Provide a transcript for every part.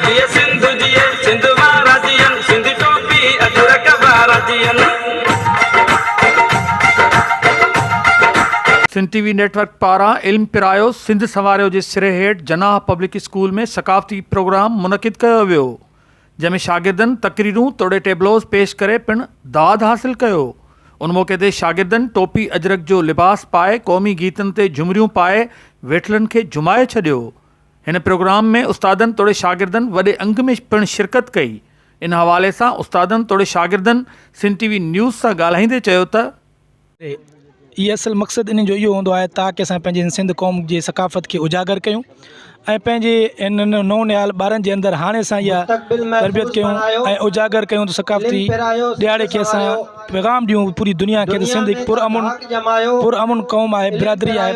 जिए सिंध जिए सिंध वारा जियन सिंध टोपी अजरक वारा जियन। सिंध टीवी नेटवर्क पारां इल्म पिरायो सिंध संवारियो जे सिरे हेठि जनाह पब्लिक स्कूल में सकाफ़ती प्रोग्राम मुनक़िद कयो वियो, जंहिंमें शागिर्दनि तक़रीरूं तोड़े टेबलोस पेश करे पिणु दाद हासिल कयो। उन मौक़े ते शागिर्दनि टोपी अजरक जो लिबास पाए क़ौमी गीतनि ते झुमरियूं पाए वेठलनि खे झुमाए छॾियो। हिन प्रोग्राम में उस्तादनि तोड़े शागिर्दनि वॾे अंग में पिणु शिरकत कई। इन हवाले सां उस्तादनि तोड़े शागिर्दनि सिंध टीवी न्यूज़ सां ॻाल्हाईंदे चयो त ये असल मकसद इन जो इहो हूंदो आहे ताकि असां पंहिंजे सिंध क़ौम जी सकाफ़त खे उजागर कयूं ऐं पंहिंजे इन नौनिहाल ॿारनि जे अंदरि हाणे असां इहा तरबियत कयूं ऐं उजागर कयूं त सकाफ़ती ॾियारे खे असां पैगाम ॾियूं पूरी दुनिया खे त सिंध हिकु पुरअमन क़ौम आहे, बिरादरी आहे।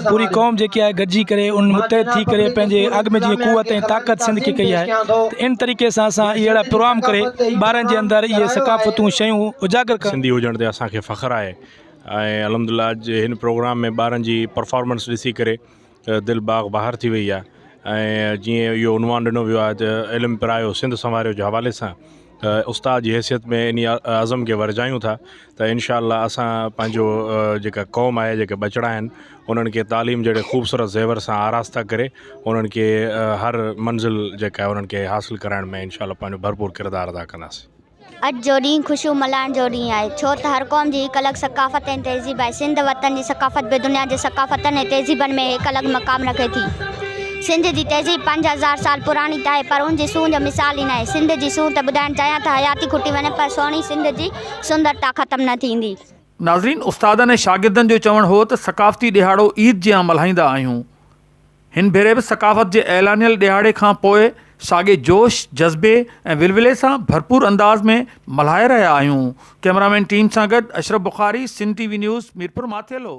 पूरी क़ौम जेकी आहे गॾिजी करे उन मुतहद थी करे पंहिंजे अॻ में जीअं क़ुवत ऐं ताक़त सिंध खे कई आहे, त इन तरीक़े सां असां अहिड़ा प्रोग्राम करे ॿारनि जे अंदरि इहे सकाफ़तूं शयूं उजागर कयूं। सिंधी हुजण ते असांखे फ़ख़्रु आहे ऐं अल्हम्दुलिल्लाह अॼु हिन प्रोग्राम में ॿारनि जी परफॉर्मेंस ॾिसी करे दिलि बाग़ बहार थी वई आहे। ऐं जीअं इहो उनवान ॾिनो वियो आहे त इल्मु पिरायो सिंध संवारियो जे हवाले सां उस्ताद जी हैसियत में इन अज़म खे वरजायूं था त इंशाअल्लाह असां पंहिंजो जेका क़ौम आहे, जेके बचड़ा आहिनि, उन्हनि खे तालीम जहिड़े ख़ूबसूरत ज़ेवर सां आरास्ता करे उन्हनि खे हर मंज़िल जेका आहे उन्हनि खे हासिल कराइण में इंशाअल्लाह पंहिंजो भरपूर किरदारु अदा कंदासीं। अॼु जो ॾींहुं ख़ुशियूं मल्हाइण जो ॾींहुं आहे, छो त हर क़ौम जी हिकु अलॻि सकाफ़त ऐं तहज़ीब आहे। सिंध वतन जी सकाफ़त बि दुनिया जे सकाफ़तनि ऐं तहज़ीबनि में हिकु अलॻि मक़ाम रखे थी। सिंध जी तहज़ीब 5000 साल पुराणी त आहे, पर उनजी सूंह जो मिसाल ई न आहे। सिंध जी सूंह त ॿुधाइणु चाहियां त हयाती खुटी वञे, पर सोणी सिंध जी सुंदरता ख़तमु न थींदी। नाज़रीन, उस्तादनि ऐं शागिर्दनि जो चवणु हो त सकाफ़ती ॾिहाड़ो ईद जियां मल्हाईंदा आहियूं। हिन भेरे बि सकाफ़त जे ऐलानियल ॾिहाड़े खां पोइ साॻे जोश, जज़्बे ऐं विलविले सां भरपूर अंदाज़ में मल्हाए रहिया आहियूं। कैमरामैन टीम सां गॾु अशरफ बुखारी, सिंध टीवी न्यूज़, मीरपुर माथेलो।